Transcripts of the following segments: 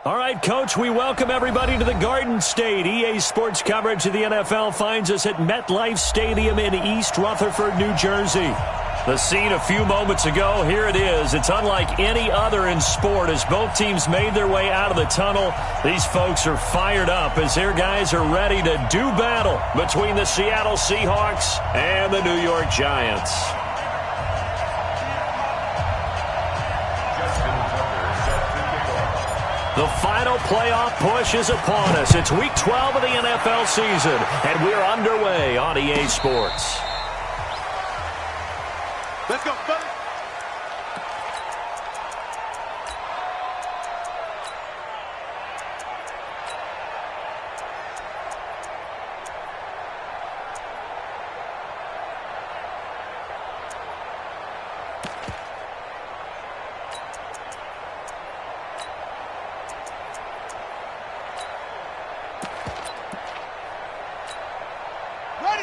All right, Coach, we welcome everybody to the Garden State. EA Sports coverage of the NFL finds us at MetLife Stadium in East Rutherford, New Jersey. The scene a few moments ago, here it is. It's unlike any other in sport as both teams made their way out of the tunnel. These folks are fired up as their guys are ready to do battle between the Seattle Seahawks and the New York Giants. The final playoff push is upon us. It's Week 12 of the NFL season, and we're underway on EA Sports. Let's go, buddy.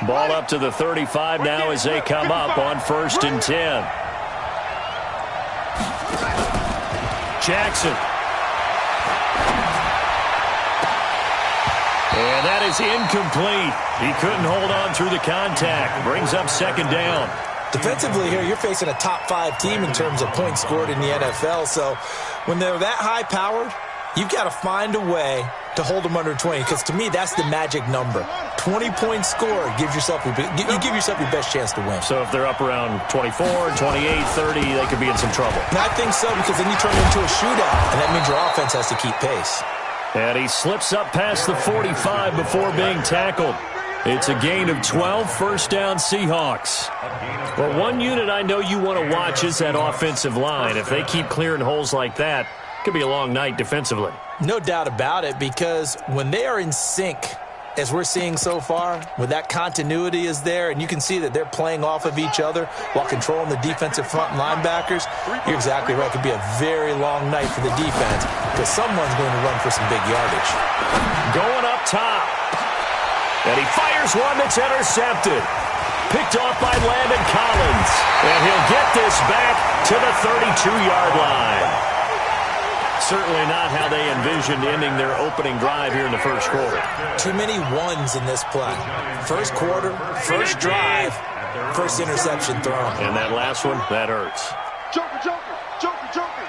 Ball up to the 35 now as they come up on 1st and 10. Jackson. And that is incomplete. He couldn't hold on through the contact. Brings up 2nd down. Defensively here, you're facing a top 5 team in terms of points scored in the NFL. So when they're that high-powered, you've got to find a way to hold them under 20, because to me, that's the magic number. 20 points scored, you give yourself your best chance to win. So if they're up around 24, 28, 30, they could be in some trouble. And I think so, because then you turn it into a shootout, and that means your offense has to keep pace. And he slips up past the 45 before being tackled. It's a gain of 12, 1st down Seahawks. Well, one unit I know you want to watch is that offensive line. If they keep clearing holes like that, it could be a long night defensively. No doubt about it, because when they are in sync, as we're seeing so far, when that continuity is there, and you can see that they're playing off of each other while controlling the defensive front linebackers, you're exactly right. It could be a very long night for the defense, because someone's going to run for some big yardage. Going up top. And he fires one that's intercepted. Picked off by Landon Collins. And he'll get this back to the 32-yard line. Certainly not how they envisioned ending their opening drive here in the 1st quarter. Too many ones in this play. 1st quarter, 1st drive, 1st interception thrown. And that last one, that hurts. Joker, joker, joker, joker.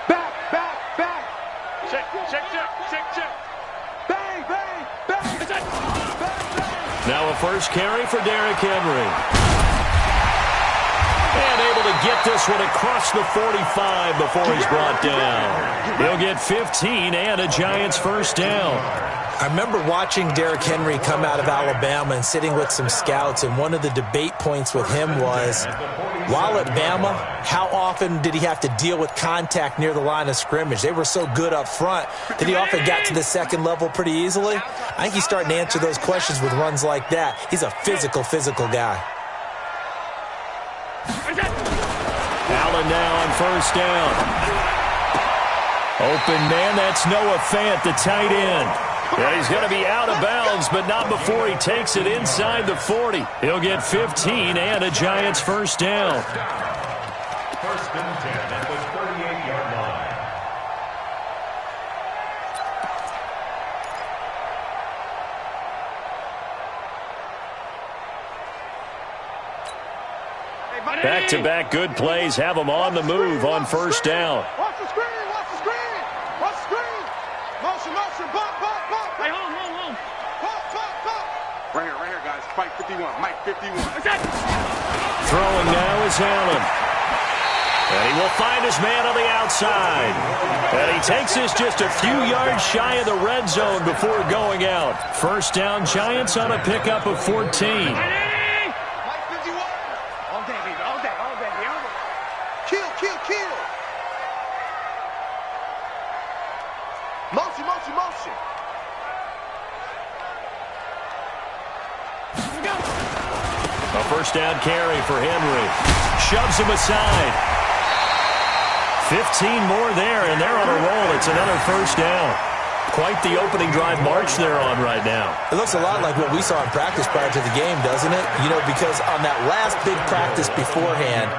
Back, back, back. Check, check, check, check, check. Bang, bang, bang. Bang, bang. Now a 1st carry for Derrick Henry. And able to get this one across the 45 before he's brought down. He'll get 15 and a Giants 1st down. I remember watching Derrick Henry come out of Alabama and sitting with some scouts, and one of the debate points with him was, while at Bama, how often did he have to deal with contact near the line of scrimmage? They were so good up front that he often got to the 2nd level pretty easily. I think he's starting to answer those questions with runs like that. He's a physical guy. Allen now on 1st down. Open man, that's Noah Fant, the tight end. Yeah, he's going to be out of bounds, but not before he takes it inside the 40. He'll get 15 and a Giants 1st down. 1st and 10 at the 38-yard line. Back-to-back good plays have them on the move on 1st down. Watch the screen, watch the screen, watch the screen. Motion, motion, bump, bump, bump. Hey, home. Bump, bump, bump. Right here, guys. Mike 51, Mike 51. Throwing now is Allen. And he will find his man on the outside. And he takes this just a few yards shy of the red zone before going out. 1st down Giants on a pickup of 14. Kill. Motion. A 1st down carry for Henry. Shoves him aside. 15 more there, and they're on a roll. It's another 1st down. Quite the opening drive march they're on right now. It looks a lot like what we saw in practice prior to the game, doesn't it? You know, because on that last big practice beforehand,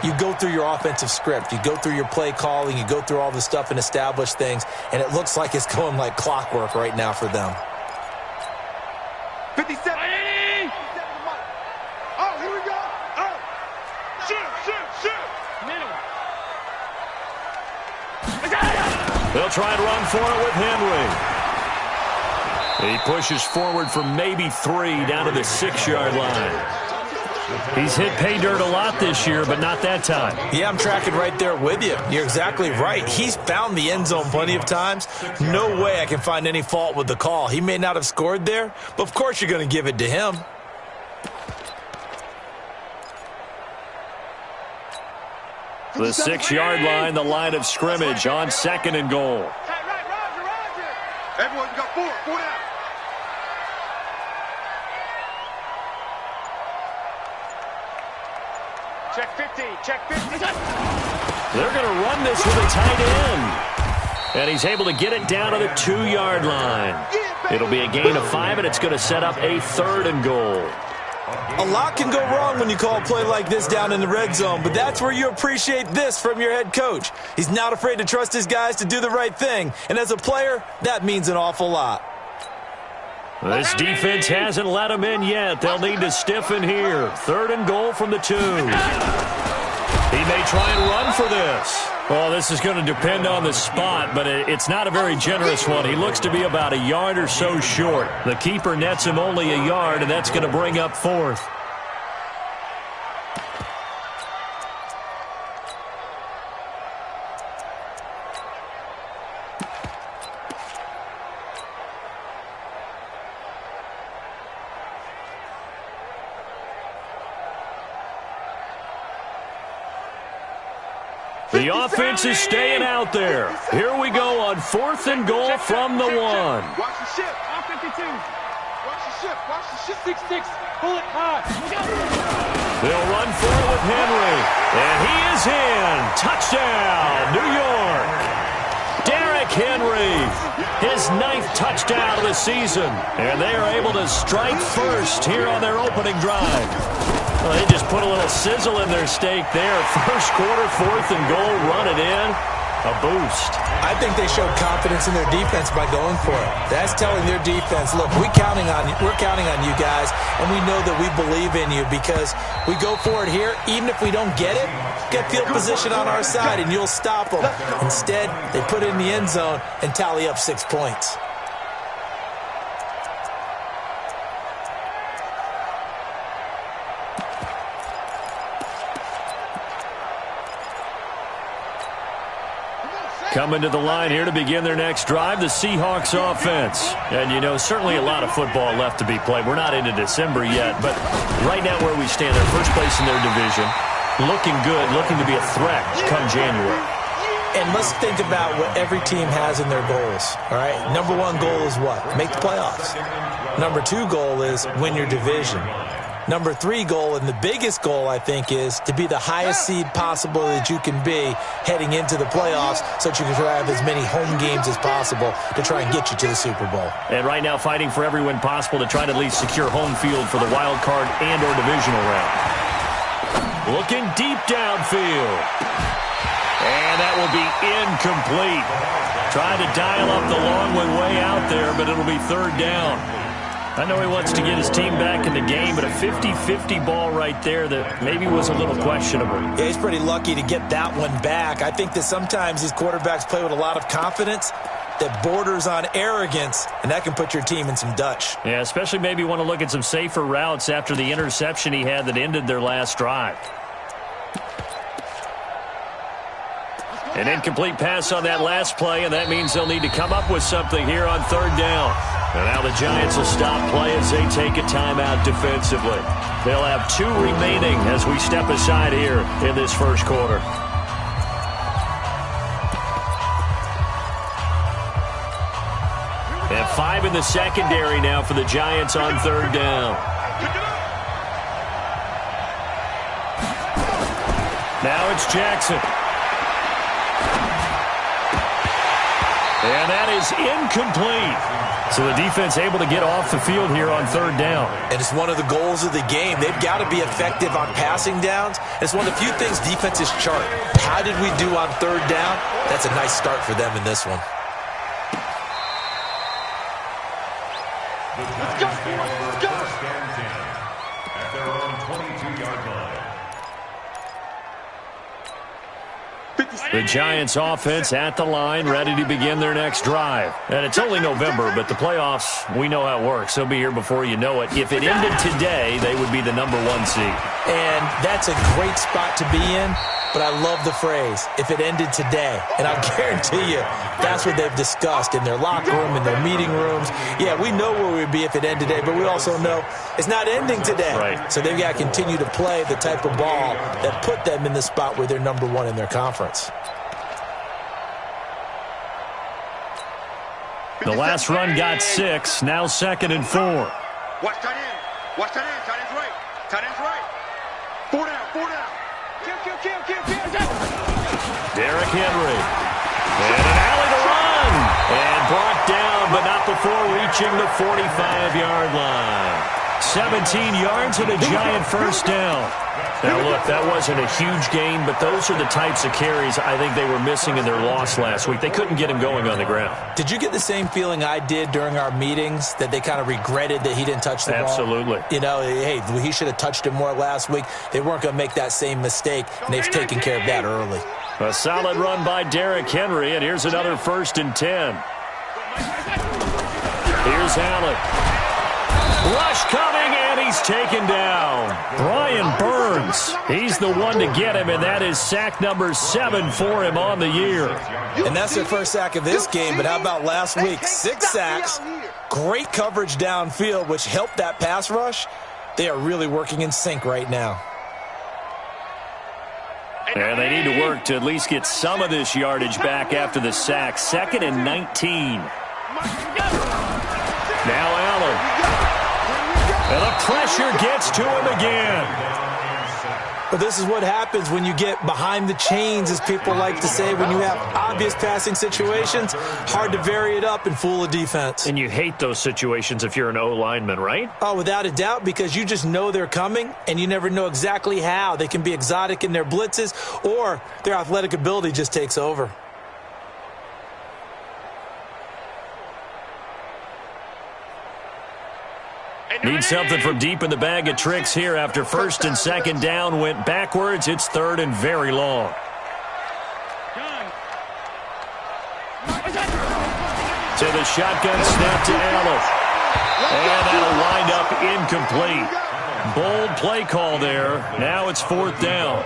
You go through your offensive script. You go through your play calling. You go through all the stuff and establish things, and it looks like it's going like clockwork right now for them. 57. Oh, here we go. Oh. Shoot. Middle. They'll try and run for it with Henry. He pushes forward for maybe 3 down to the 6-yard line. He's hit pay dirt a lot this year, but not that time. Yeah, I'm tracking right there with you. You're exactly right. He's found the end zone plenty of times. No way I can find any fault with the call. He may not have scored there, but of course you're going to give it to him. The 6-yard line, the line of scrimmage on 2nd and goal. Roger. Everyone, you got 4 down. Check 50. They're going to run this with a tight end. And he's able to get it down to the 2-yard line. It'll be a gain of 5, and it's going to set up a 3rd and goal. A lot can go wrong when you call a play like this down in the red zone, but that's where you appreciate this from your head coach. He's not afraid to trust his guys to do the right thing, and as a player, that means an awful lot. This defense hasn't let him in yet. They'll need to stiffen here. 3rd and goal from the 2. He may try and run for this. Well, this is going to depend on the spot, but it's not a very generous one. He looks to be about a yard or so short. The keeper nets him only a yard, and that's going to bring up 4th. The offense is staying out there. Here we go on 4th and goal from the 1. Watch the ship. R52. Watch the ship. 6-6. Pull it hard. They'll run for it with Henry. And he is in. Touchdown, New York. Derrick Henry, his 9th touchdown of the season. And they are able to strike first here on their opening drive. Well, they just put a little sizzle in their steak there. First quarter, 4th and goal, run it in. A boost. I think they showed confidence in their defense by going for it. That's telling their defense, look, we're counting on you guys, and we know that we believe in you because we go for it here. Even if we don't get it, get field position on our side, and you'll stop them. Instead, they put it in the end zone and tally up 6 points. Coming to the line here to begin their next drive, the Seahawks offense. And, you know, certainly a lot of football left to be played. We're not into December yet, but right now where we stand, they're first place in their division. Looking good, looking to be a threat come January. And let's think about what every team has in their goals, all right? Number 1 goal is what? Make the playoffs. Number 2 goal is win your division. Number 3 goal, and the biggest goal, I think, is to be the highest seed possible that you can be heading into the playoffs so that you can have as many home games as possible to try and get you to the Super Bowl. And right now fighting for every win possible to try to at least secure home field for the wild card and or divisional round. Looking deep downfield. And that will be incomplete. Trying to dial up the long way out there, but it'll be 3rd down. I know he wants to get his team back in the game, but a 50-50 ball right there that maybe was a little questionable. Yeah, he's pretty lucky to get that one back. I think that sometimes these quarterbacks play with a lot of confidence that borders on arrogance, and that can put your team in some Dutch. Yeah, especially maybe want to look at some safer routes after the interception he had that ended their last drive. An incomplete pass on that last play, and that means they'll need to come up with something here on 3rd down. And now the Giants will stop play as they take a timeout defensively. They'll have 2 remaining as we step aside here in this first quarter. And 5 in the secondary now for the Giants on 3rd down. Now it's Jackson. And that is incomplete. So the defense able to get off the field here on third down. And it's one of the goals of the game. They've got to be effective on passing downs. It's one of the few things defenses chart. How did we do on third down? That's a nice start for them in this one. Let's go. First and 10 at their own 22-yard line. The Giants offense at the line, ready to begin their next drive. And it's only November, but the playoffs, we know how it works. They'll be here before you know it. If it ended today, they would be the number 1 seed. And that's a great spot to be in, but I love the phrase, if it ended today. And I guarantee you, that's what they've discussed in their locker room, in their meeting rooms. Yeah, we know where we'd be if it ended today, but we also know it's not ending today. Right. So they've got to continue to play the type of ball that put them in the spot where they're number 1 in their conference. The last run got 6, now 2nd and 4. Watch tight end. Watch tight end. Tight end's right. Tight end's right. 4 down. 4 down. Kill. Derrick Henry. And an alley to run. And brought down, but not before reaching the 45-yard line. 17 yards and a giant first down. Now, look, that wasn't a huge gain, but those are the types of carries I think they were missing in their loss last week. They couldn't get him going on the ground. Did you get the same feeling I did during our meetings, that they kind of regretted that he didn't touch the ball? Absolutely. You know, hey, he should have touched it more last week. They weren't going to make that same mistake, and they've taken care of that early. A solid run by Derrick Henry, and here's another 1st and 10. Here's Allen. Rush coming, and he's taken down. Brian Burns, he's the one to get him, and that is sack number 7 for him on the year. And that's their first sack of this game, but how about last week? 6 sacks, great coverage downfield, which helped that pass rush. They are really working in sync right now. And they need to work to at least get some of this yardage back after the sack. 2nd and 19. Now Allen. And the pressure gets to him again. But this is what happens when you get behind the chains, as people like to say. When you have obvious passing situations, hard to vary it up and fool a defense. And you hate those situations if you're an O-lineman, right? Oh, without a doubt, because you just know they're coming, and you never know exactly how. They can be exotic in their blitzes, or their athletic ability just takes over. Need something from deep in the bag of tricks here after 1st and 2nd down went backwards. It's 3rd and very long. To the shotgun snap to Allen. And that'll wind up incomplete. Bold play call there. Now it's 4th down.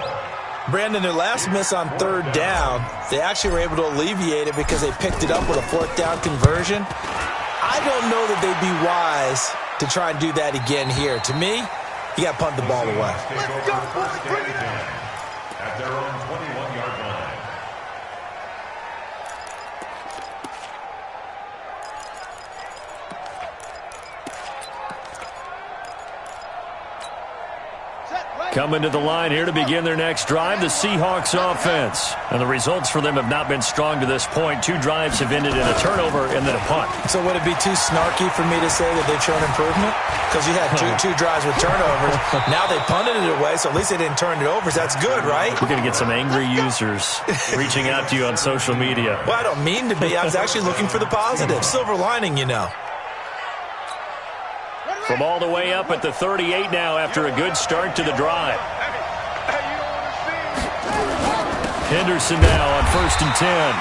Brandon, their last miss on 3rd down, they actually were able to alleviate it because they picked it up with a 4th down conversion. I don't know that they'd be wise to try and do that again here. To me, you got to punt the ball away. Let's go, at their own 21-yard line. Coming to the line here to begin their next drive, the Seahawks offense. And the results for them have not been strong to this point. 2 drives have ended in a turnover and then a punt. So would it be too snarky for me to say that they've shown improvement? Because you had two drives with turnovers. Now they punted it away, so at least they didn't turn it over. So that's good, right? We're going to get some angry users reaching out to you on social media. Well, I don't mean to be. I was actually looking for the positive. Silver lining, you know. From all the way up at the 38 now after a good start to the drive. Henderson now on 1st and 10.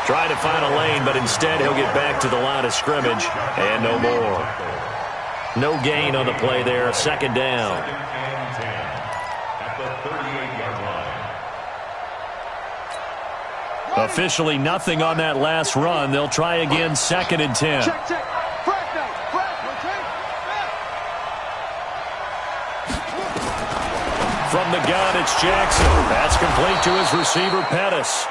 Try to find a lane, but instead he'll get back to the line of scrimmage. And no more. No gain on the play there. 2nd down. At the 38-yard line. Officially nothing on that last run. They'll try again 2nd and 10. Check. From the gun, it's Jackson. That's complete to his receiver, Pettis.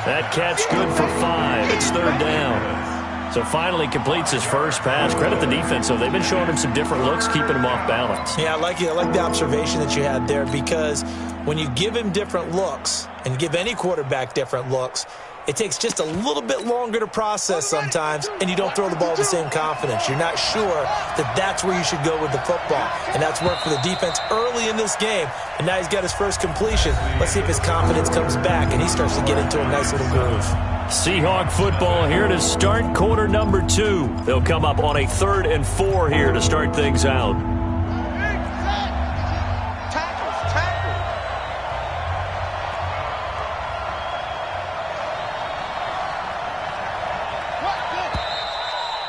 That catch good for 5. It's 3rd down. So finally completes his first pass. Credit the defense, though. They've been showing him some different looks, keeping him off balance. Yeah, I like the observation that you had there, because when you give him different looks and give any quarterback different looks, It takes just a little bit longer to process sometimes, and you don't throw the ball with the same confidence. You're not sure that that's where you should go with the football. And that's worked for the defense early in this game. And now he's got his first completion. Let's see if his confidence comes back and he starts to get into a nice little groove. Seahawk football here to start quarter number 2. They'll come up on a 3rd and 4 here to start things out.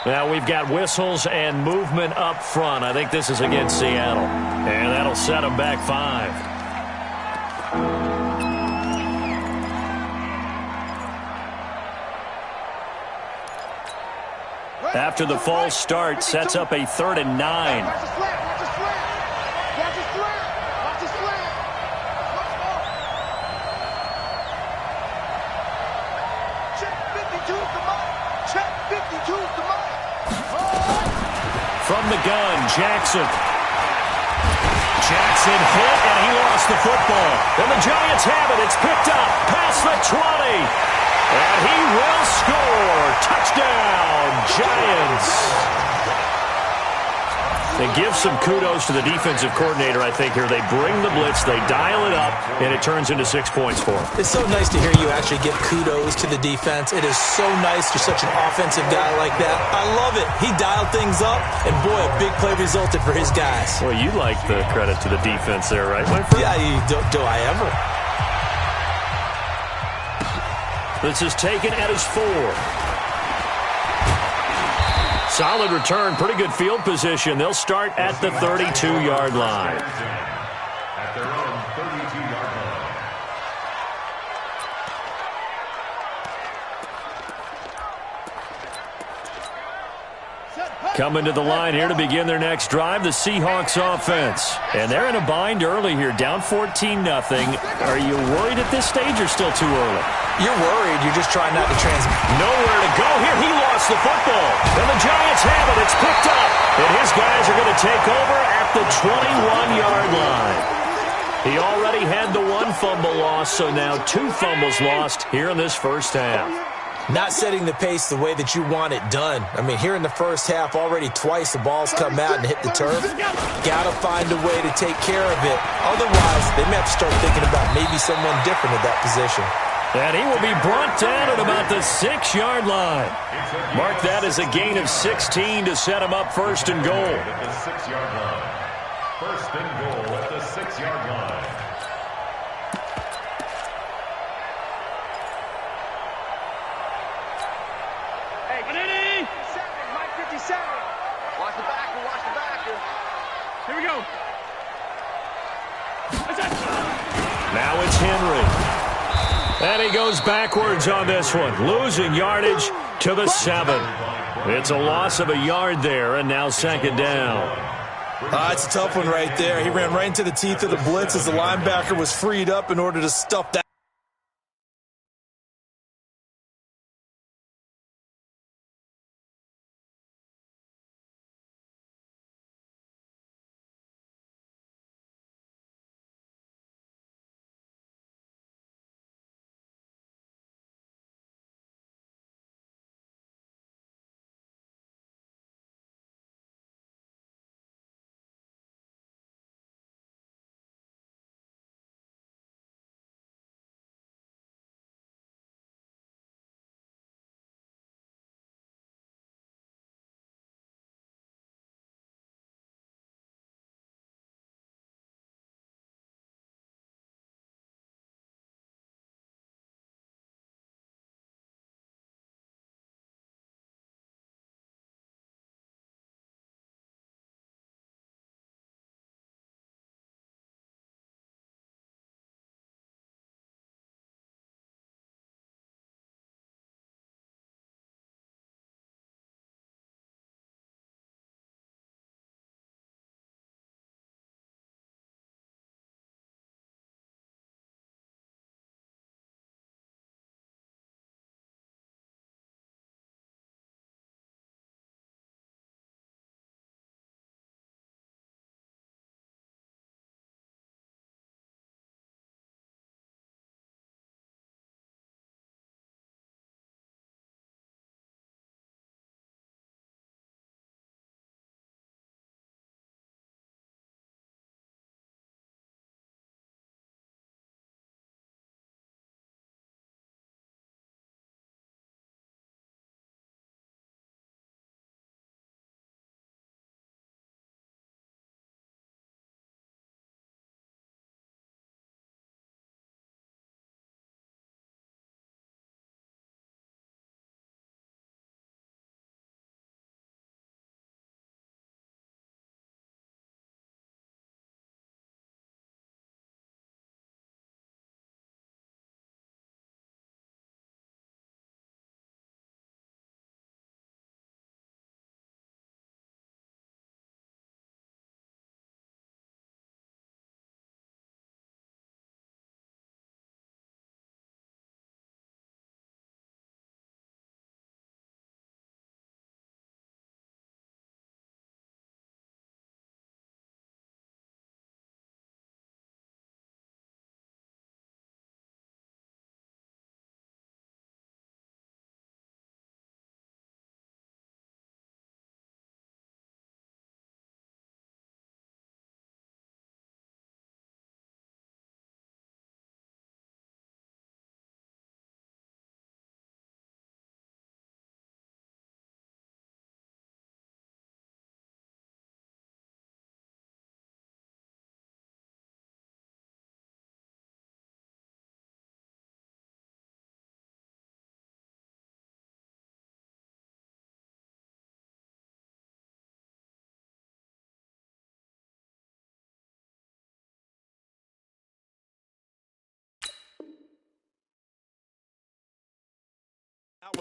Now we've got whistles and movement up front. I think this is against Seattle. And that'll set them back 5. After the false start, sets up a 3rd and 9. From the gun, Jackson. Jackson hit, and he lost the football. And the Giants have it. It's picked up past the 20. And he will score. Touchdown, Giants. They give some kudos to the defensive coordinator, I think, here. They bring the blitz, they dial it up, and it turns into 6 points for them. It's so nice to hear you actually give kudos to the defense. It is so nice. You're such an offensive guy like that. I love it. He dialed things up, and boy, a big play resulted for his guys. Well, you like the credit to the defense there, right, my friend? Yeah, do I ever? This is taken at his 4. Solid return, pretty good field position. They'll start at the 32-yard line. At their own 32-yard line. Coming to the line here to begin their next drive, the Seahawks offense. And they're in a bind early here, down 14-0. Are you worried at this stage or still too early? You're worried. You're just trying not to transmit. Nowhere to go here. He lost the football. And the Giants have it. It's picked up. And his guys are going to take over at the 21-yard line. He already had the 1 fumble loss, so now 2 fumbles lost here in this first half. Not setting the pace the way that you want it done. I mean, here in the first half, already twice the ball's come out and hit the turf. Got to find a way to take care of it. Otherwise, they may have to start thinking about maybe someone different at that position. And he will be brought down at about the 6-yard line. Mark that as a gain of 16 to set him up 1st and goal. At the 6-yard line. 1st and goal at the 6-yard line. Hey, Benini! 57, Mike 57. Watch the backer, watch the backer. Here we go. Now it's Henry. And he goes backwards on this one, losing yardage to the 7. It's a loss of a yard there, and now 2nd down. It's a tough one right there. He ran right into the teeth of the blitz as the linebacker was freed up in order to stuff that.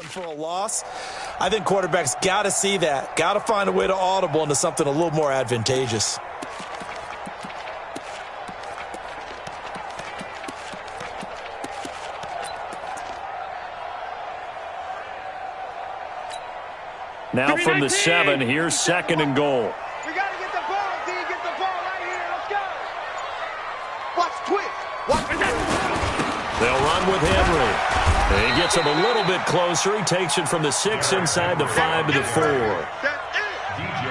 For a loss, I think quarterbacks got to see that, got to find a way to audible into something a little more advantageous. Now from the 7, here's 2nd and goal. We got to get the ball, D. Get the ball right here. Let's go. Watch twitch. Watch They'll run with Henry. He gets him a little bit closer. He takes it from the 6 inside the 5 to the 4.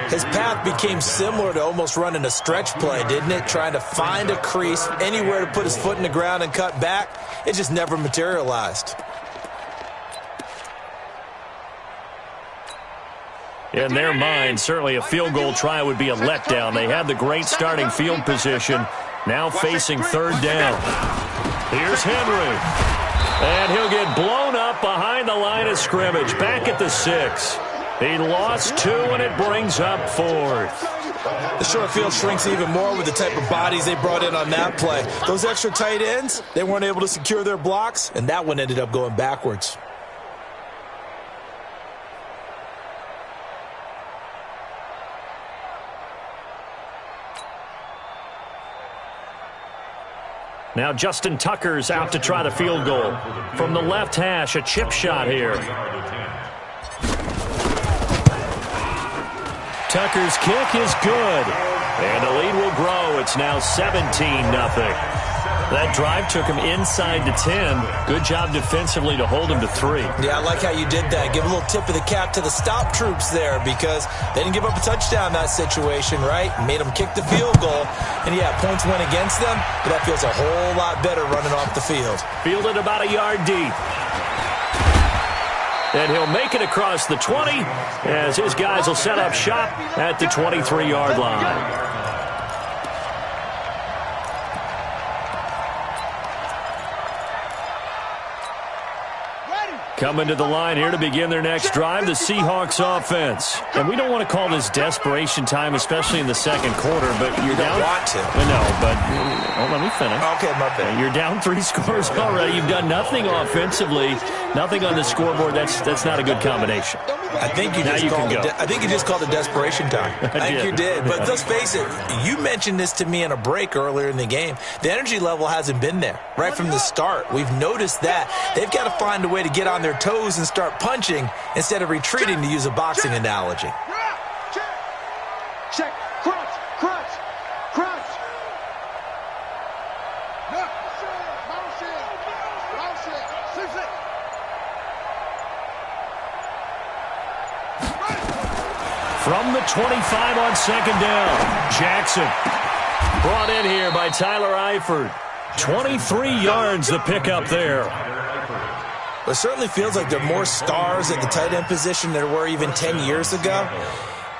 His path became similar to almost running a stretch play, didn't it? Trying to find a crease, anywhere to put his foot in the ground and cut back. It just never materialized. In their mind, certainly a field goal try would be a letdown. They had the great starting field position. Now facing 3rd down. Here's Henry. And he'll get blown up behind the line of scrimmage. Back at the 6. He lost 2, and it brings up 4th. The short field shrinks even more with the type of bodies they brought in on that play. Those extra tight ends, they weren't able to secure their blocks, and that one ended up going backwards. Now Justin Tucker's out to try the field goal. From the left hash, a chip shot here. Tucker's kick is good. And the lead will grow. It's now 17-0. That drive took him inside to 10. Good job defensively to hold him to 3. Yeah, I like how you did that. Give a little tip of the cap to the stop troops there because they didn't give up a touchdown in that situation, right? Made them kick the field goal. And, yeah, points went against them, but that feels a whole lot better running off the field. Fielded about a yard deep. And he'll make it across the 20 as his guys will set up shop at the 23-yard line. Coming to the line here to begin their next drive, the Seahawks offense. And we don't want to call this desperation time, especially in the second quarter, but you're down. You don't want to. No, but let me finish. Okay, my bad. You're down 3 scores already. You've done nothing offensively, nothing on the scoreboard. That's not a good combination. I think you just called it desperation time. I think you did. But let's face it, you mentioned this to me in a break earlier in the game. The energy level hasn't been there right from the start. We've noticed that. They've got to find a way to get on their toes and start punching instead of retreating, to use a boxing analogy. Check. Crunch. Crunch. Crunch. From the 25 on 2nd down, Jackson brought in here by Tyler Eifert. 23 yards the pickup there. It certainly feels like there are more stars at the tight end position than there were even 10 years ago.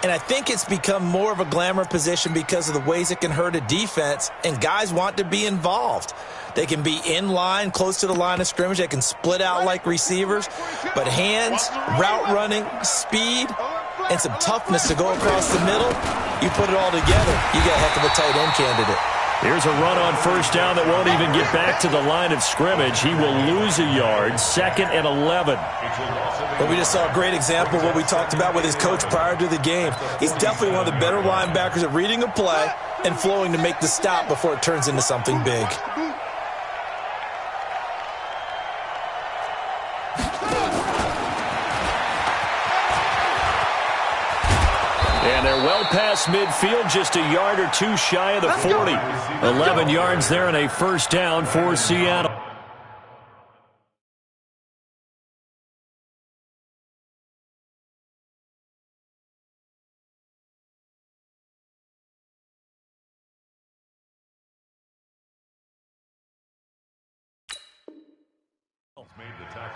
And I think it's become more of a glamour position because of the ways it can hurt a defense, and guys want to be involved. They can be in line, close to the line of scrimmage. They can split out like receivers. But hands, route running, speed, and some toughness to go across the middle, you put it all together, you got a heck of a tight end candidate. Here's a run on 1st down that won't even get back to the line of scrimmage. He will lose a yard, 2nd and 11. But we just saw a great example of what we talked about with his coach prior to the game. He's definitely one of the better linebackers at reading a play and flowing to make the stop before it turns into something big. And they're well past midfield, just a yard or 2 shy of the 40. 11 yards there and a 1st down for Seattle.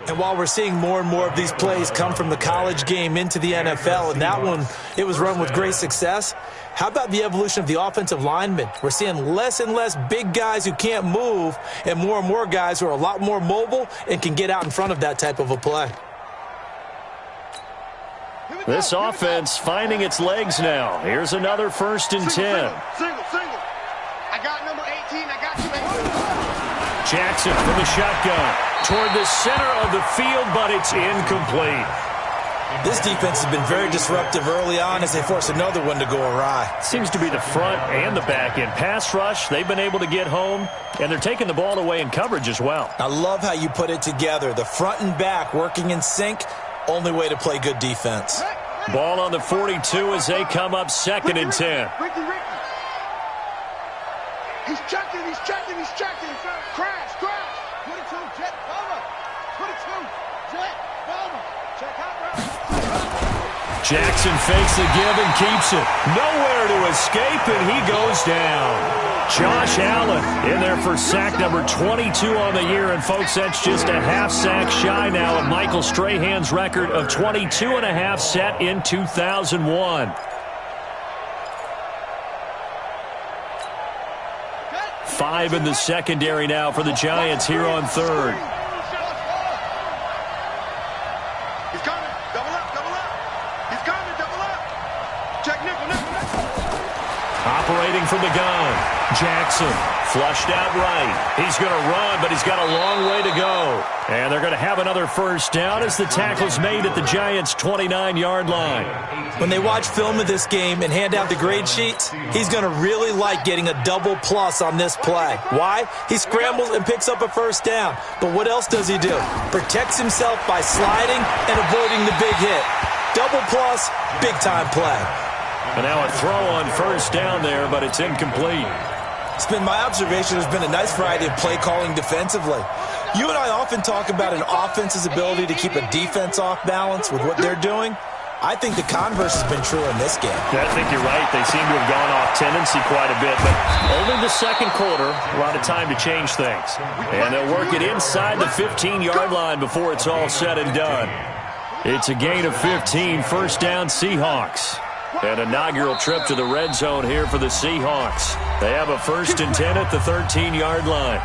And while we're seeing more and more of these plays come from the college game into the NFL, and that one, it was run with great success, how about the evolution of the offensive linemen? We're seeing less and less big guys who can't move and more guys who are a lot more mobile and can get out in front of that type of a play. This offense finding its legs now. Here's another 1st and 10. Single. I got number 18. I got you, 18. Jackson from the shotgun. toward the center of the field, but it's incomplete. This defense has been very disruptive early on as they force another one to go awry. Seems to be the front and the back end. Pass rush, they've been able to get home, and they're taking the ball away in coverage as well. I love how you put it together. The front and back working in sync, only way to play good defense. Ball on the 42 as they come up 2nd and 10. Ricky. He's checking. Crash. 22, jet, Bama. 22, jet, Bama. Check out, bro. Jackson fakes the give and keeps it. Nowhere to escape, and he goes down. Josh Allen in there for sack number 22 on the year. And, folks, that's just a half sack shy now of Michael Strahan's record of 22.5 set in 2001. Five in the secondary now for the Giants here on 3rd. He's coming. Double up. He's coming. Double up. Check nickel. Operating from the gun. Jackson flushed out right. He's going to run, but he's got a long way to go. And they're going to have another first down as the tackle's made at the Giants' 29-yard line. When they watch film of this game and hand out the grade sheets, he's going to really like getting a double plus on this play. Why? He scrambles and picks up a first down. But what else does he do? Protects himself by sliding and avoiding the big hit. Double plus, big-time play. And now a throw on first down there, but it's incomplete. It's been my observation there's been a nice variety of play calling defensively. You and I often talk about an offense's ability to keep a defense off balance with what they're doing. I think the converse has been true in this game. I think you're right. They seem to have gone off tendency quite a bit, but only the second quarter, a lot of time to change things. And they'll work it inside the 15-yard line before it's all said and done. It's a gain of 15, first down Seahawks. An inaugural trip to the red zone here for the Seahawks. They have a 1st and 10 at the 13-yard line.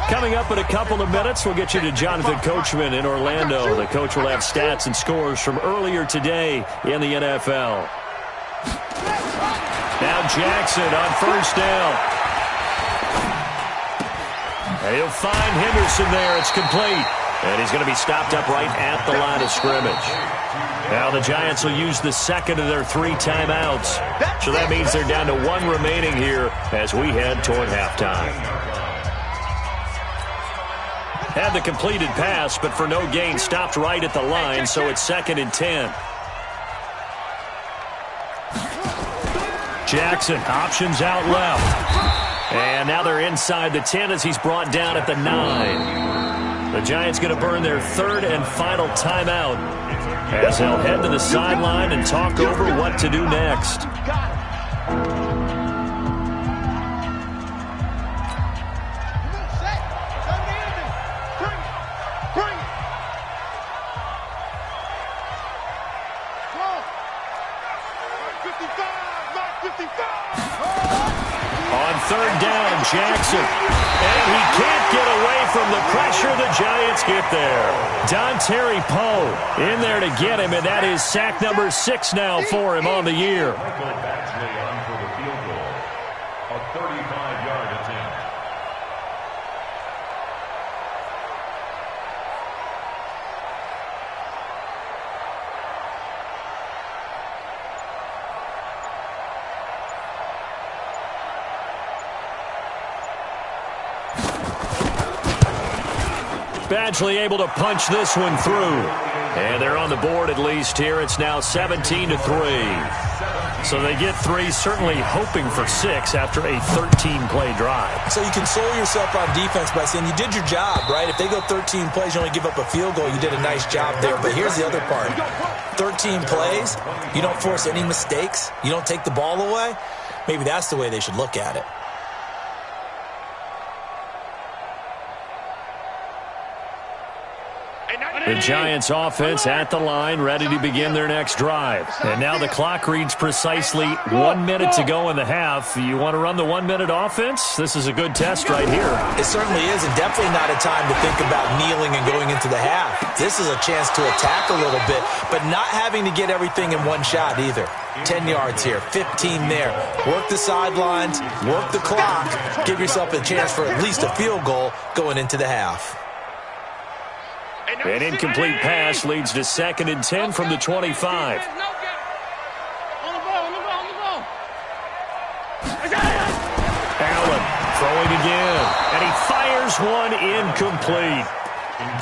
Coming up in a couple of minutes, we'll get you to Jonathan Coachman in Orlando. The coach will have stats and scores from earlier today in the NFL. Now Jackson on first down. And he'll find Henderson there. It's complete. And he's going to be stopped up right at the line of scrimmage. Now the Giants will use the second of their 3 timeouts. So that means they're down to 1 remaining here as we head toward halftime. Had the completed pass, but for no gain, stopped right at the line, so it's 2nd and 10. Jackson, options out left. And now they're inside the 10 as he's brought down at the 9. The Giants going to burn their 3rd and final timeout as they'll head to the sideline and talk over what to do next. On 3rd down, Jackson. And he can't get away from the pressure. The Giants get there. Dontari Poe in there to get him, and that is sack number 6 now for him on the year. Michael Baxley on for the field goal. A 35-yard attempt. Badgley able to punch this one through. And they're on the board at least here. It's now 17-3. So they get 3, certainly hoping for 6 after a 13-play drive. So you console yourself on defense by saying you did your job, right? If they go 13 plays, you only give up a field goal, you did a nice job there. But here's the other part. 13 plays, you don't force any mistakes, you don't take the ball away. Maybe that's the way they should look at it. The Giants offense at the line, ready to begin their next drive. And now the clock reads precisely 1 minute to go in the half. You want to run the 1 minute offense? This is a good test right here. It certainly is, and definitely not a time to think about kneeling and going into the half. This is a chance to attack a little bit, but not having to get everything in one shot either. 10 yards here, 15 there. Work the sidelines, work the clock, give yourself a chance for at least a field goal going into the half. An incomplete pass leads to 2nd and 10 from the 25. Allen throwing again, and he fires one incomplete.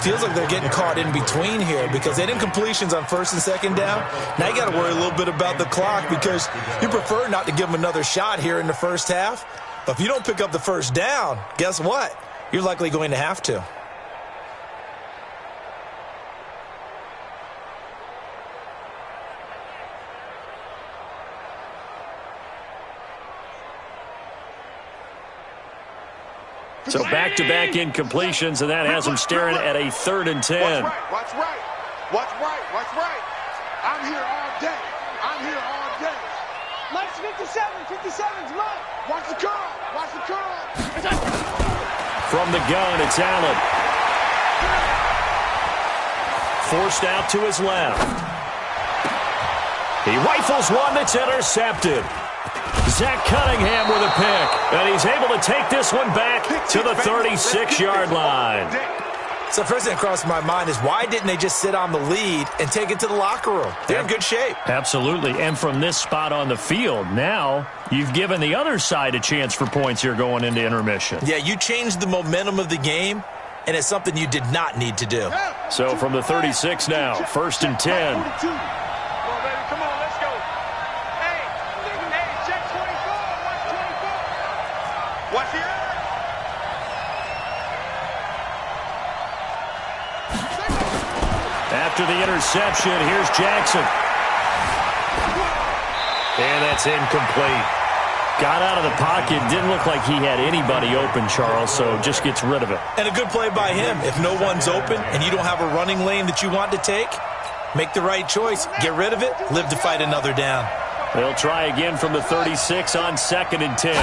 Feels like they're getting caught in between here because they didn't completions on 1st and 2nd down. Now you got to worry a little bit about the clock because you prefer not to give them another shot here in the first half. But if you don't pick up the first down, guess what? You're likely going to have to. So back-to-back incompletions, and that has them staring at a 3rd and 10. Watch right. Watch right. Watch right. I'm here all day. I'm here all day. Mike's 57's Mike. Watch the curl. Watch the curl. From the gun, it's Allen. Forced out to his left. He rifles one that's intercepted. Zach Cunningham with a pick, and he's able to take this one back to the 36-yard line. So first thing that crossed my mind is why didn't they just sit on the lead and take it to the locker room? They're in good shape. Absolutely, and from this spot on the field, now you've given the other side a chance for points here going into intermission. Yeah, you changed the momentum of the game, and it's something you did not need to do. So from the 36 now, 1st and 10. Watch here. After the interception, here's Jackson. And that's incomplete. Got out of the pocket. Didn't look like he had anybody open, Charles, so just gets rid of it. And a good play by him. If no one's open and you don't have a running lane that you want to take, make the right choice. Get rid of it. Live to fight another down. They'll try again from the 36 on 2nd and 10.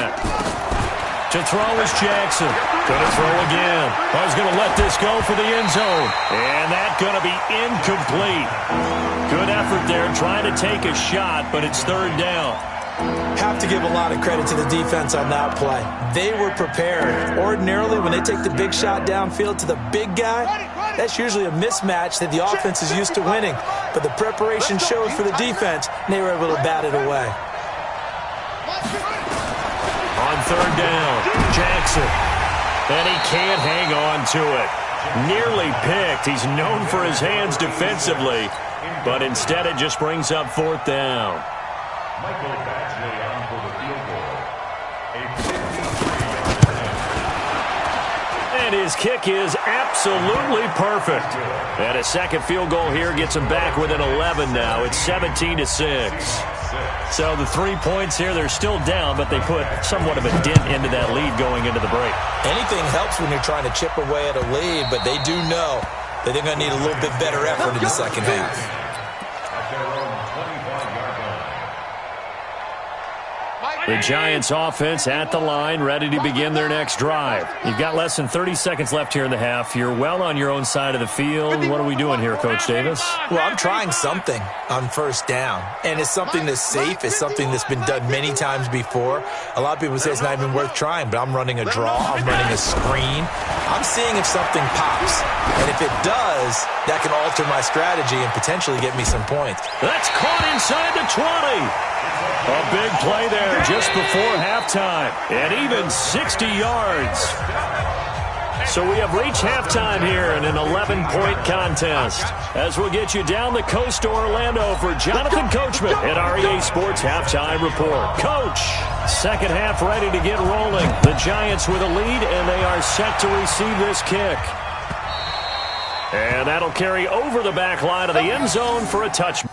To throw is Jackson. Gonna throw again. I was gonna let this go for the end zone. And that's gonna be incomplete. Good effort there trying to take a shot, but it's 3rd down. Have to give a lot of credit to the defense on that play. They were prepared. Ordinarily, when they take the big shot downfield to the big guy, that's usually a mismatch that the offense is used to winning. But the preparation shows for the defense, and they were able to bat it away. On 3rd down, Jackson. And he can't hang on to it. Nearly picked. He's known for his hands defensively, but instead it just brings up 4th down. Michael Badgley on for the field goal. And his kick is absolutely perfect. And a second field goal here gets him back within 11 now. It's 17-6. So the 3 points here, they're still down, but they put somewhat of a dent into that lead going into the break. Anything helps when you're trying to chip away at a lead, but they do know that they're going to need a little bit better effort in the second half. At their own 25-yard line. The Giants offense at the line, ready to begin their next drive. You've got less than 30 seconds left here in the half. You're well on your own side of the field. What are we doing here, Coach Davis? Well, I'm trying something on 1st down, and it's something that's safe. It's something that's been done many times before. A lot of people say it's not even worth trying, but I'm running a draw. I'm running a screen. I'm seeing if something pops, and if it does, that can alter my strategy and potentially get me some points. That's caught inside the 20. A big play there just before halftime, and even 60 yards. So we have reached halftime here in an 11-point contest. As we'll get you down the coast to Orlando for Jonathan Coachman at REA Sports Halftime Report. Coach, second half ready to get rolling. The Giants with a lead, and they are set to receive this kick. And that'll carry over the back line of the end zone for a touchdown.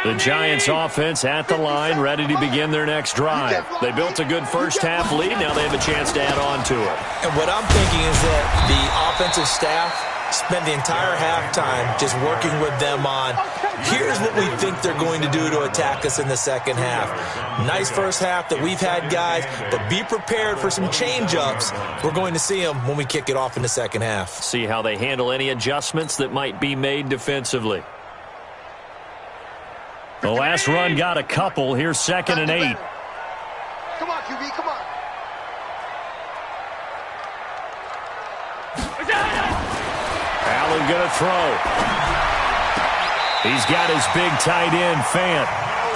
The Giants offense at the line, ready to begin their next drive. They built a good first half lead. Now they have a chance to add on to it. And what I'm thinking is that the offensive staff spent the entire halftime just working with them on, here's what we think they're going to do to attack us in the second half. Nice first half that we've had, guys, but be prepared for some change-ups. We're going to see them when we kick it off in the second half. See how they handle any adjustments that might be made defensively. The last run got a couple. Here's 2nd and 8. Come on, QB, come on. Allen going to throw. He's got his big tight end, Fant.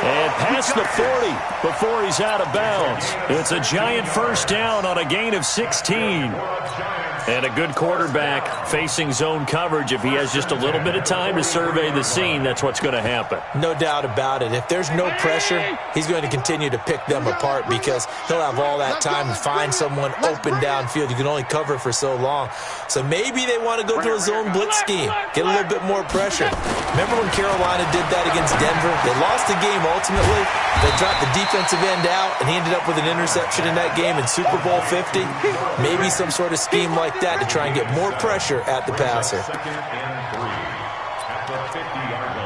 And past the 40 before he's out of bounds. It's a Giant first down on a gain of 16. And a good quarterback facing zone coverage. If he has just a little bit of time to survey the scene, that's what's going to happen. No doubt about it. If there's no pressure, he's going to continue to pick them apart because he'll have all that time to find someone open downfield. You can only cover for so long. So maybe they want to go to a zone blitz scheme, get a little bit more pressure. Remember when Carolina did that against Denver? They lost the game ultimately. They dropped the defensive end out, and he ended up with an interception in that game in Super Bowl 50. Maybe some sort of scheme like that to try and get more pressure at the passer. 2nd and 3 at the 50-yard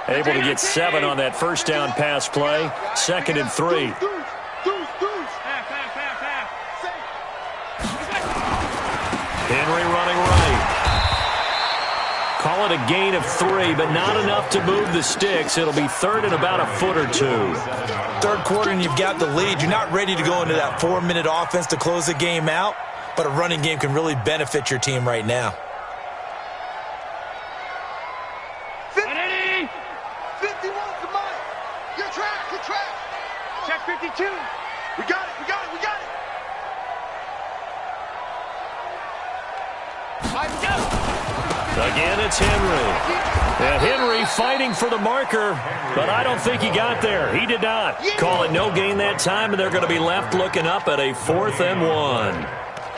line. Able to get 7 on that first down pass play. 2nd and 3. Henry running right. Call it a gain of 3, but not enough to move the sticks. It'll be 3rd and about a foot or 2. Third quarter and you've got the lead. You're not ready to go into that 4-minute offense to close the game out, but a running game can really benefit your team right now. 51, come on. Your track. Check 52. We got it. Again, it's Henry. And Henry fighting for the marker, but I don't think he got there. He did not. Call it no gain that time, and they're going to be left looking up at a 4th and 1.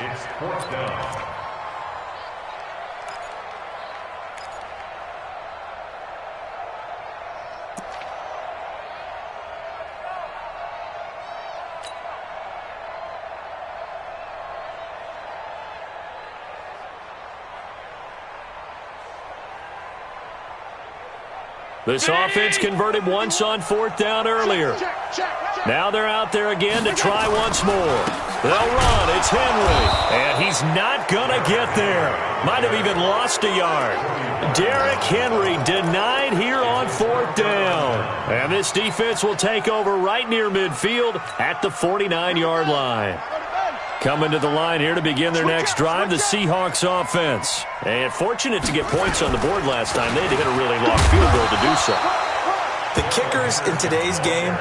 It's 4th down. This offense converted once on 4th down earlier. Now they're out there again to try once more. They'll run. It's Henry. And he's not going to get there. Might have even lost a yard. Derrick Henry denied here on 4th down. And this defense will take over right near midfield at the 49-yard line. Coming to the line here to begin their next drive, the Seahawks offense. And fortunate to get points on the board last time. They had to hit a really long field goal to do so. The kickers in today's game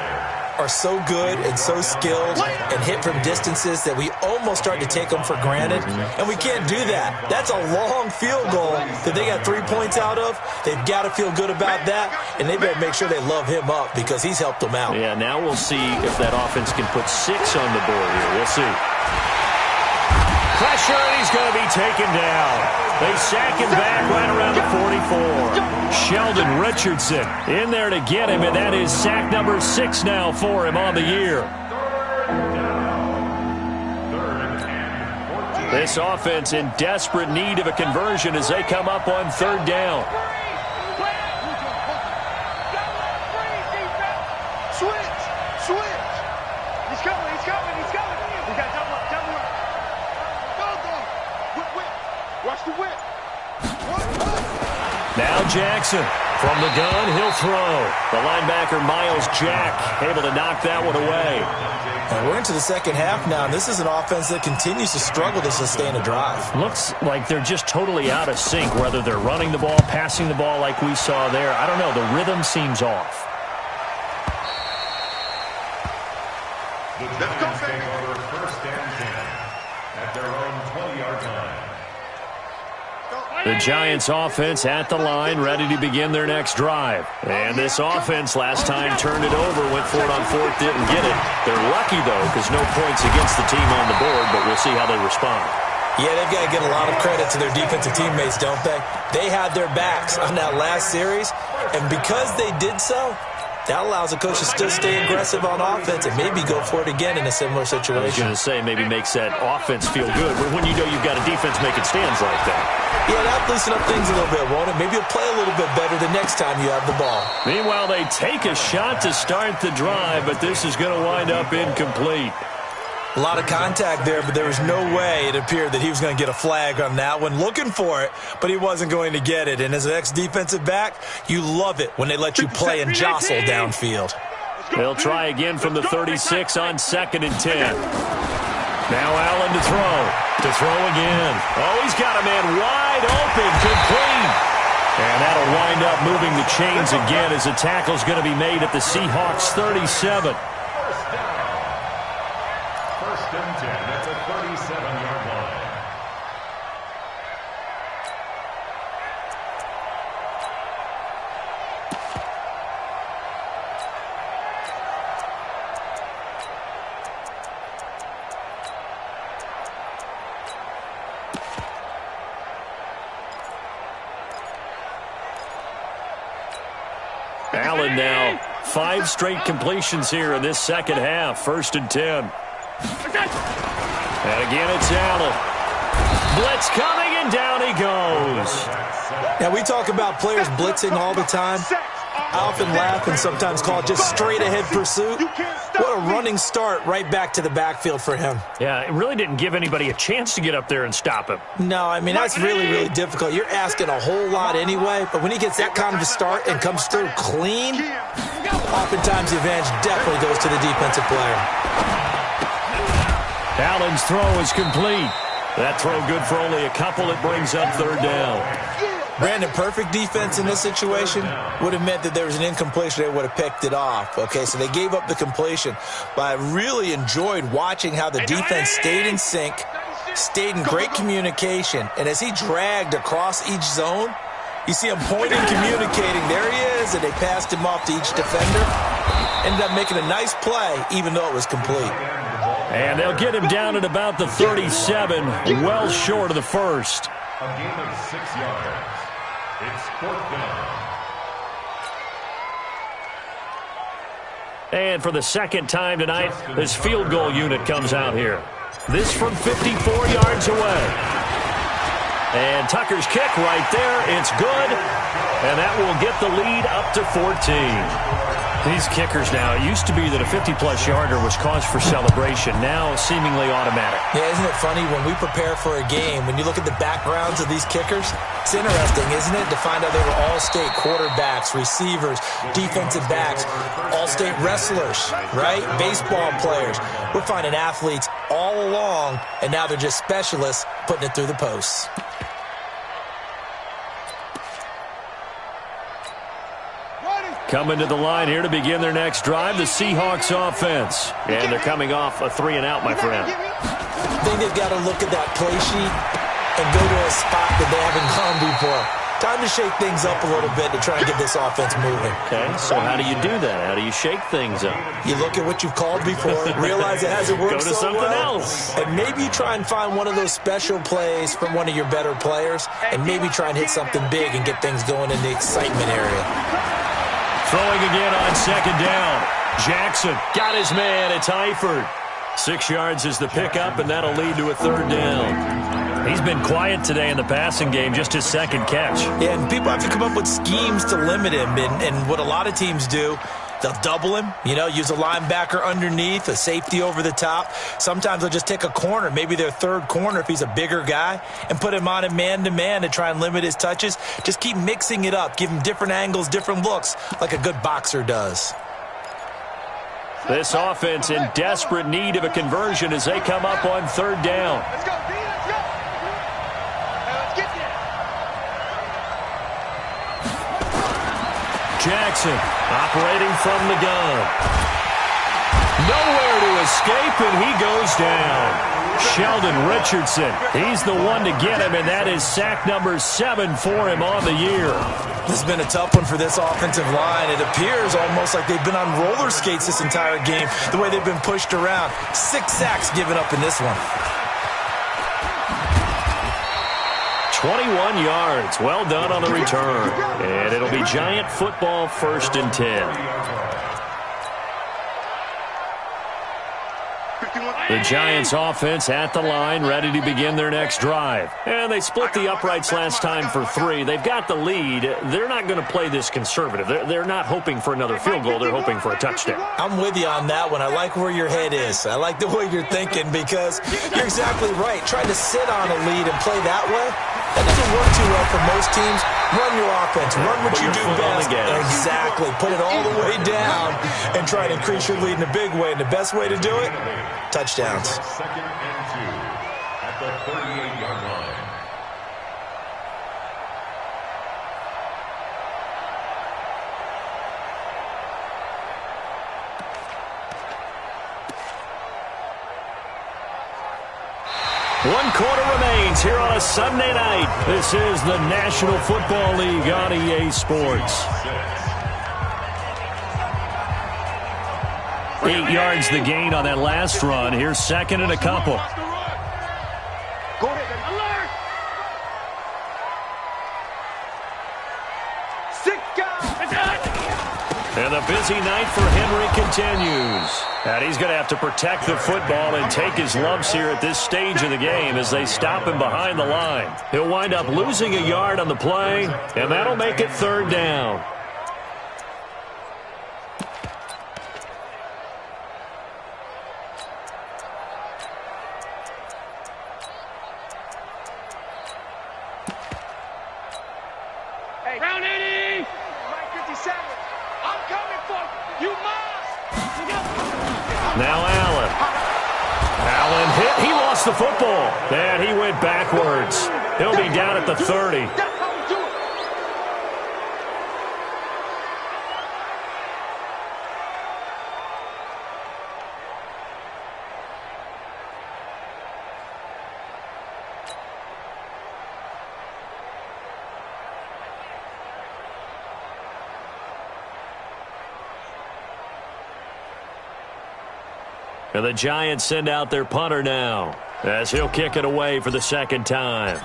are so good and so skilled and hit from distances that we almost start to take them for granted, and we can't do that. That's a long field goal that they got 3 points out of. They've got to feel good about that, and they better make sure they love him up because he's helped them out. Yeah, now we'll see if that offense can put 6 on the board here. We'll see. Pressure, and he's going to be taken down. They sack him back right around the 44. Sheldon Richardson in there to get him, and that is sack number 6 now for him on the year. This offense in desperate need of a conversion as they come up on 3rd down. Switch. He's coming. We got double up. Whip. Watch the whip. Now Jackson from the gun, he'll throw. The linebacker Miles Jack able to knock that one away. And we're into the second half now, and this is an offense that continues to struggle to sustain a drive. Looks like they're just totally out of sync, whether they're running the ball, passing the ball like we saw there. I don't know. The rhythm seems off. The Giants take over 1st and 10 at their own 20-yard line. The Giants offense at the line, ready to begin their next drive. And this offense last time turned it over, went for it on 4th, didn't get it. They're lucky, though, because no points against the team on the board, but we'll see how they respond. Yeah, they've got to get a lot of credit to their defensive teammates, don't they? They had their backs on that last series, and because they did so, that allows the coach to still stay aggressive on offense and maybe go for it again in a similar situation. I was going to say maybe makes that offense feel good, but when you know you've got a defense making stands like that. Yeah, that'll loosen up things a little bit, won't it? Maybe you'll play a little bit better the next time you have the ball. Meanwhile, they take a shot to start the drive, but this is going to wind up incomplete. A lot of contact there, but there was no way it appeared that he was going to get a flag on that one. Looking for it, but he wasn't going to get it. And as an ex-defensive back, you love it when they let you play and jostle downfield. They'll try again from the 36 on 2nd and 10. Now Allen to throw. To throw again. Oh, he's got a man wide open. Complete. And that'll wind up moving the chains again as a tackle's going to be made at the Seahawks 37. First and 10 at the 37-yard line. Allen now 5 straight completions here in this second half. 1st and 10. And again, it's Allen. Blitz coming, and down he goes. Now, we talk about players blitzing all the time. I often laugh and sometimes call it just straight-ahead pursuit. What a running start right back to the backfield for him. Yeah, it really didn't give anybody a chance to get up there and stop him. No, I mean, that's really, really difficult. You're asking a whole lot anyway, but when he gets that kind of a start and comes through clean, oftentimes the advantage definitely goes to the defensive player. Allen's throw is complete. That throw good for only a couple. It brings up 3rd down. Brandon, perfect defense in this situation would have meant that there was an incompletion. They would have picked it off. Okay, so they gave up the completion. But I really enjoyed watching how the defense stayed in sync, stayed in great communication. And as he dragged across each zone, you see him pointing, communicating. There he is, and they passed him off to each defender. Ended up making a nice play, even though it was complete. And they'll get him down at about the 37, well short of the first. A gain of 6 yards. It's 4th down. And for the second time tonight, this field goal unit comes out here. This from 54 yards away. And Tucker's kick right there. It's good. And that will get the lead up to 14. These kickers now, it used to be that a 50-plus yarder was cause for celebration. Now seemingly automatic. Yeah, isn't it funny when we prepare for a game, when you look at the backgrounds of these kickers, it's interesting, isn't it, to find out they were all-state quarterbacks, receivers, defensive backs, all-state wrestlers, right? Baseball players. We're finding athletes all along, and now they're just specialists putting it through the posts. Coming to the line here to begin their next drive, the Seahawks offense. And they're coming off a 3-and-out, my friend. I think they've got to look at that play sheet and go to a spot that they haven't gone before. Time to shake things up a little bit to try and get this offense moving. Okay, so how do you do that? How do you shake things up? You look at what you've called before, realize it hasn't worked Go to so something well, else. and maybe you try and find one of those special plays from one of your better players, and maybe try and hit something big and get things going in the excitement area. Throwing again on 2nd down. Jackson got his man. It's Eifert. 6 yards is the pickup, and that'll lead to a 3rd down. He's been quiet today in the passing game, just his 2nd catch. Yeah, and people have to come up with schemes to limit him, and what a lot of teams do, they'll double him, use a linebacker underneath, a safety over the top. Sometimes they'll just take a corner, maybe their 3rd corner if he's a bigger guy, and put him on him man-to-man to try and limit his touches. Just keep mixing it up, give him different angles, different looks, like a good boxer does. This offense in desperate need of a conversion as they come up on 3rd down. Let's go, B, let's go. Hey, let's get there. Jackson operating from the gun. Nowhere to escape, and he goes down. Sheldon Richardson, he's the one to get him, and that is sack number 7 for him on the year. This has been a tough one for this offensive line. It appears almost like they've been on roller skates this entire game, the way they've been pushed around. 6 sacks given up in this one. 21 yards. Well done on the return. And it'll be Giant football, 1st and 10. The Giants offense at the line, ready to begin their next drive. And they split the uprights last time for 3. They've got the lead. They're not going to play this conservative. They're not hoping for another field goal. They're hoping for a touchdown. I'm with you on that one. I like where your head is. I like the way you're thinking because you're exactly right. Trying to sit on a lead and play that way, that doesn't work too well for most teams. Run your offense. Run what you do best. Exactly. Put it all the way down and try to increase your lead in a big way. And the best way to do it, touchdowns. 2nd and 2 at the 38-yard line. One quarter remains here on a Sunday night. This is the National Football League on EA Sports. 8 yards the gain on that last run. Here's 2nd and a couple. Go ahead. Alert! 6 guys. And the busy night for Henry continues. And he's going to have to protect the football and take his lumps here at this stage of the game as they stop him behind the line. He'll wind up losing a yard on the play, and that'll make it 3rd down. Hey, round 80! Mike 57. I'm coming for you. You must! Now Allen. Allen hit. He lost the football. And he went backwards. He'll be down at the 30. And the Giants send out their punter now as he'll kick it away for the 2nd time.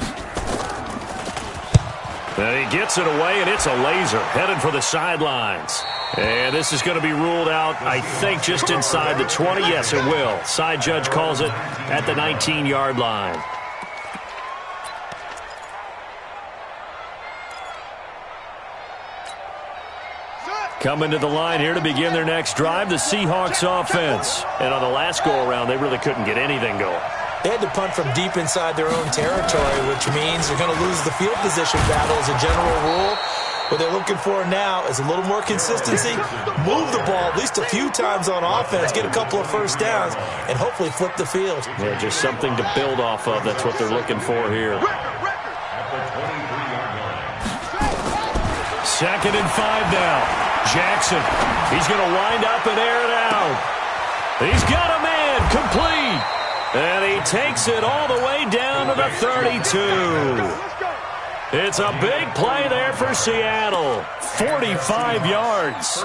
And he gets it away, and it's a laser headed for the sidelines. And this is going to be ruled out, I think, just inside the 20. Yes, it will. Side judge calls it at the 19-yard line. Coming to the line here to begin their next drive, the Seahawks offense. And on the last go-around, they really couldn't get anything going. They had to punt from deep inside their own territory, which means they're going to lose the field position battle as a general rule. What they're looking for now is a little more consistency, move the ball at least a few times on offense, get a couple of first downs, and hopefully flip the field. Yeah, just something to build off of. That's what they're looking for here. 2nd and 5 now. Jackson, he's going to wind up and air it out. He's got a man, complete. And he takes it all the way down to the 32. It's a big play there for Seattle. 45 yards.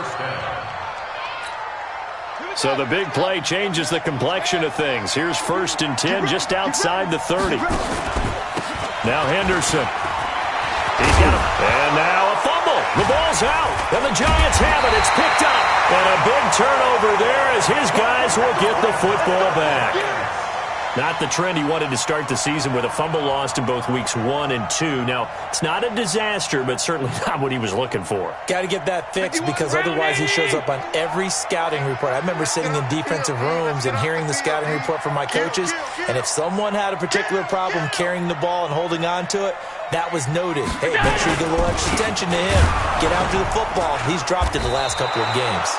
So the big play changes the complexion of things. Here's 1st and 10 just outside the 30. Now Henderson. He's got him. And now a fumble. The ball's out. And the Giants have it. It's picked up. And a big turnover there as his guys will get the football back. Not the trend he wanted to start the season with a fumble lost in both weeks 1 and 2. Now, it's not a disaster, but certainly not what he was looking for. Got to get that fixed because otherwise he shows up on every scouting report. I remember sitting in defensive rooms and hearing the scouting report from my coaches, and if someone had a particular problem carrying the ball and holding on to it, that was noted. Hey, make sure you get a little extra attention to him. Get out to the football. He's dropped it the last couple of games.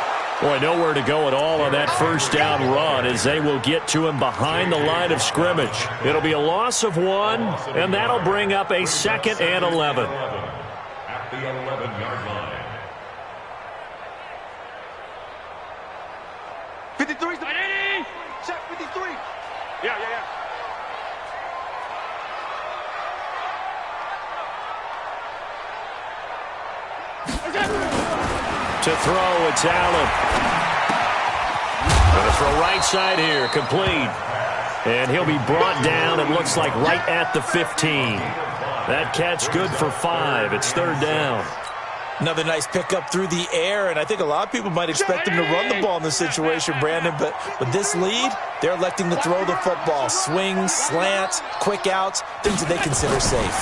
Boy, nowhere to go at all on that first down run as they will get to him behind the line of scrimmage. It'll be a loss of 1, and that'll bring up a 2nd and 11. At the 11-yard line. 53. Check 53. Yeah. To throw, it's Allen. Going to throw right side here, complete. And he'll be brought down, it looks like, right at the 15. That catch good for 5. It's 3rd down. Another nice pickup through the air, and I think a lot of people might expect him to run the ball in this situation, Brandon, but with this lead, they're electing to throw the football. Swings, slants, quick outs, things that they consider safe.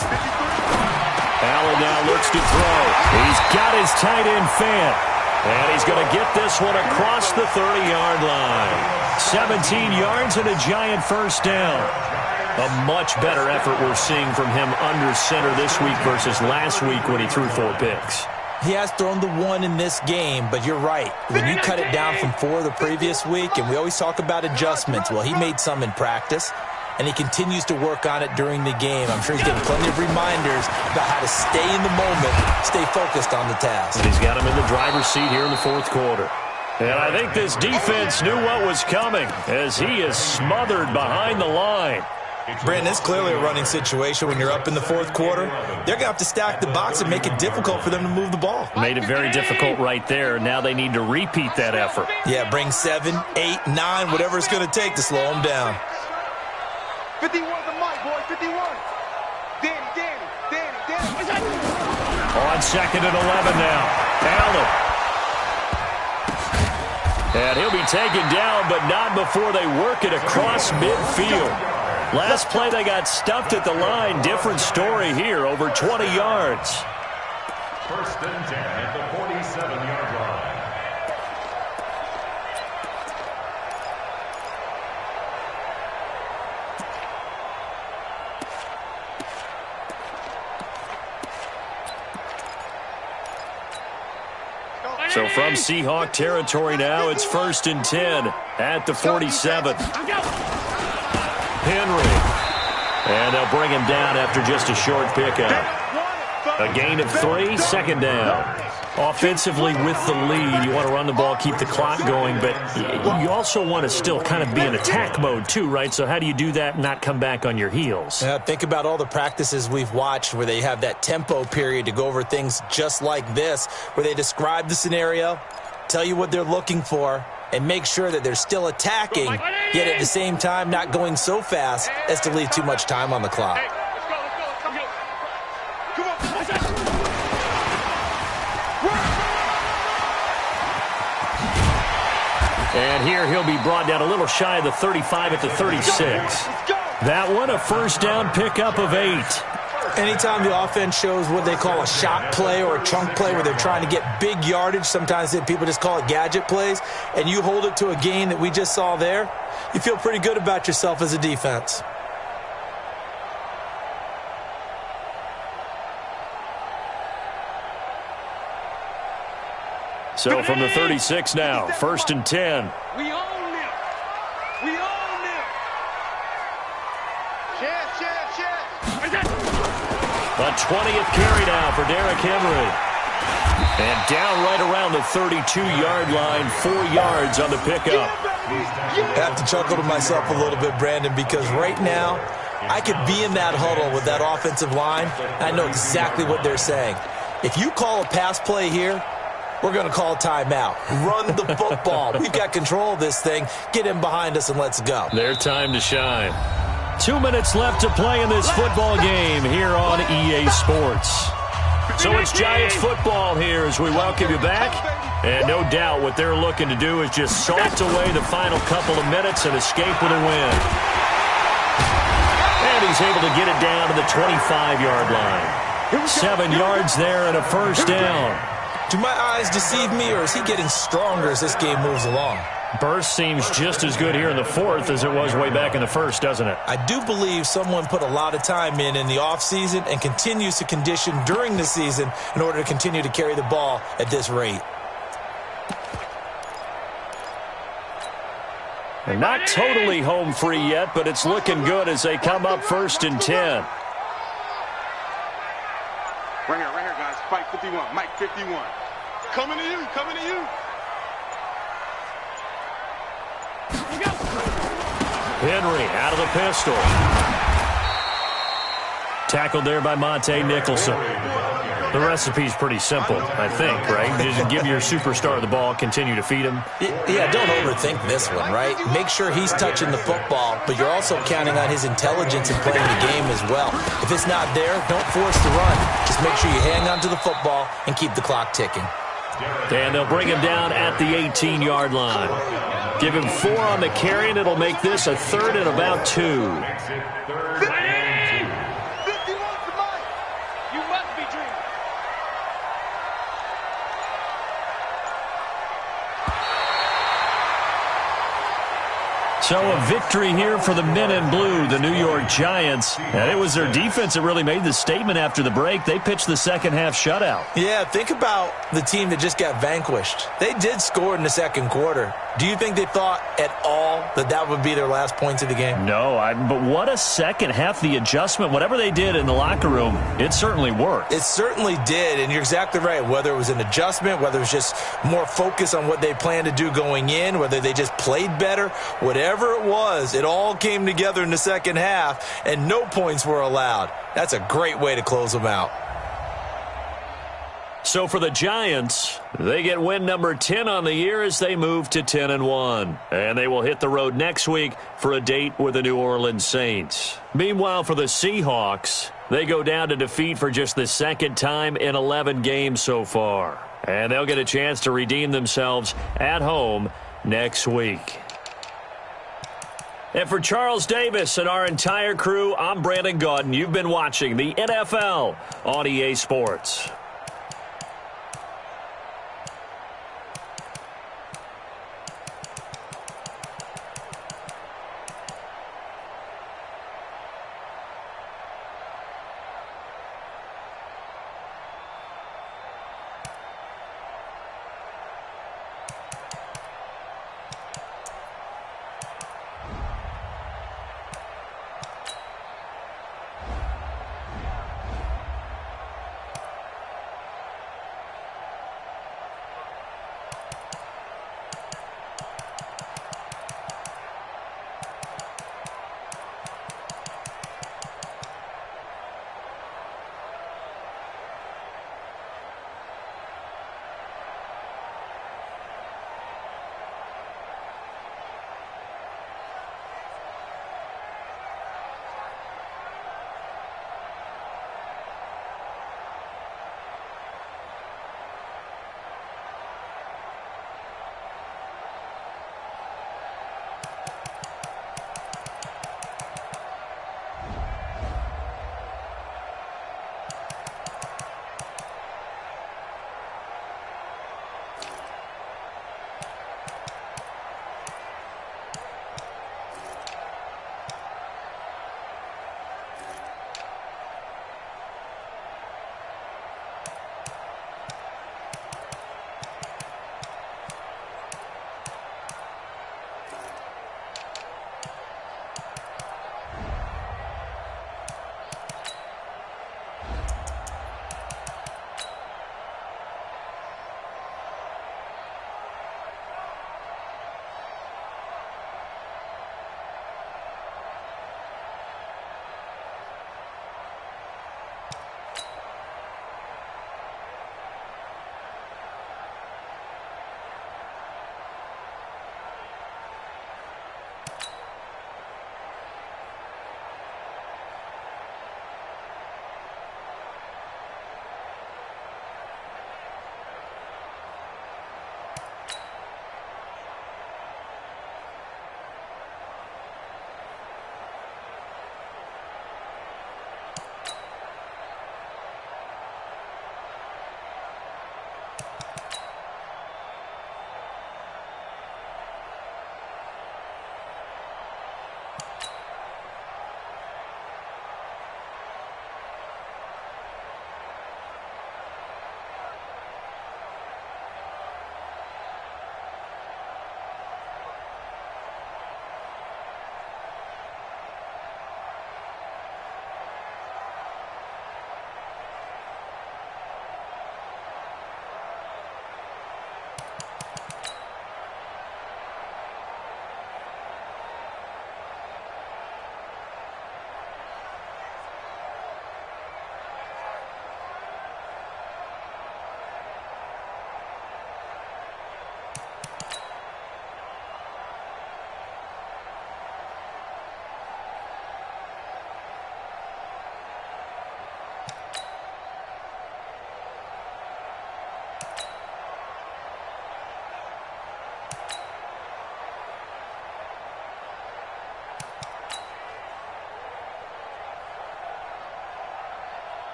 Allen now looks to throw. He's got his tight end Fant, and he's going to get this one across the 30-yard line. 17 yards and a giant first down. A much better effort we're seeing from him under center this week versus last week when he threw 4 picks. He has thrown the 1 in this game, but you're right. When you cut it down from 4 the previous week, and we always talk about adjustments, well, he made some in practice, and he continues to work on it during the game. I'm sure he's getting plenty of reminders about how to stay in the moment, stay focused on the task. And he's got him in the driver's seat here in the 4th quarter. And I think this defense knew what was coming as he is smothered behind the line. Brandon, it's clearly a running situation when you're up in the 4th quarter. They're going to have to stack the box and make it difficult for them to move the ball. Made it very difficult right there. Now they need to repeat that effort. Yeah, bring 7, 8, 9, whatever it's going to take to slow them down. 51 the mic, boy, 51. Danny. On 2nd and 11 now. Allen. And he'll be taken down, but not before they work it across midfield. Last play, they got stuffed at the line. Different story here, over 20 yards. 1st and 10 at the 47-yard line. So from Seahawk territory now, it's 1st and 10 at the 47. Henry. And they'll bring him down after just a short pickup. A gain of 3, 2nd down. Offensively with the lead, you want to run the ball, keep the clock going, but you also want to still kind of be in attack mode too, right? So how do you do that and not come back on your heels? Think about all the practices we've watched where they have that tempo period to go over things just like this, where they describe the scenario, tell you what they're looking for, and make sure that they're still attacking, yet at the same time not going so fast as to leave too much time on the clock. And here he'll be brought down a little shy of the 35 at the 36. That one, a 1st down pickup of 8. Anytime the offense shows what they call a shot play or a chunk play where they're trying to get big yardage, sometimes people just call it gadget plays, and you hold it to a gain that we just saw there, you feel pretty good about yourself as a defense. So from the 36 now, 1st and 10. We own them. We own them. Chance. A 20th carry now for Derrick Henry. And down right around the 32-yard line, 4 yards on the pickup. I have to chuckle to myself a little bit, Brandon, because right now I could be in that huddle with that offensive line. I know exactly what they're saying. If you call a pass play here, we're going to call a timeout. Run the football. We've got control of this thing. Get in behind us and let's go. Their time to shine. 2 minutes left to play in this football game here on EA Sports. So it's Giants football here as we welcome you back. And no doubt what they're looking to do is just salt away the final couple of minutes and escape with a win. And he's able to get it down to the 25-yard line. 7 yards there and a 1st down. Do my eyes deceive me, or is he getting stronger as this game moves along? Burst seems just as good here in the 4th as it was way back in the 1st, doesn't it? I do believe someone put a lot of time in the offseason and continues to condition during the season in order to continue to carry the ball at this rate. They're not totally home free yet, but it's looking good as they come up 1st and 10. Right here, guys. Fight 51. Mike 51. Coming to you. Henry out of the pistol. Tackled there by Monte Nicholson. The recipe's pretty simple, I think, right? Just give your superstar the ball, continue to feed him. Yeah, don't overthink this one, right? Make sure he's touching the football, but you're also counting on his intelligence in playing the game as well. If it's not there, don't force the run. Just make sure you hang on to the football and keep the clock ticking. And they'll bring him down at the 18-yard line. Give him 4 on the carry, and it'll make this a 3rd and about 2. So a victory here for the men in blue, the New York Giants. And it was their defense that really made the statement after the break. They pitched the second half shutout. Yeah, think about the team that just got vanquished. They did score in the second quarter. Do you think they thought at all that that would be their last points of the game? No, but what a second half. The adjustment, whatever they did in the locker room, it certainly worked. It certainly did, and you're exactly right. Whether it was an adjustment, whether it was just more focus on what they planned to do going in, whether they just played better, whatever it was, it all came together in the second half, and no points were allowed. That's a great way to close them out. So for the Giants, they get win number 10 on the year as they move to 10-1. And they will hit the road next week for a date with the New Orleans Saints. Meanwhile, for the Seahawks, they go down to defeat for just the second time in 11 games so far. And they'll get a chance to redeem themselves at home next week. And for Charles Davis and our entire crew, I'm Brandon Gaudin. You've been watching the NFL on EA Sports.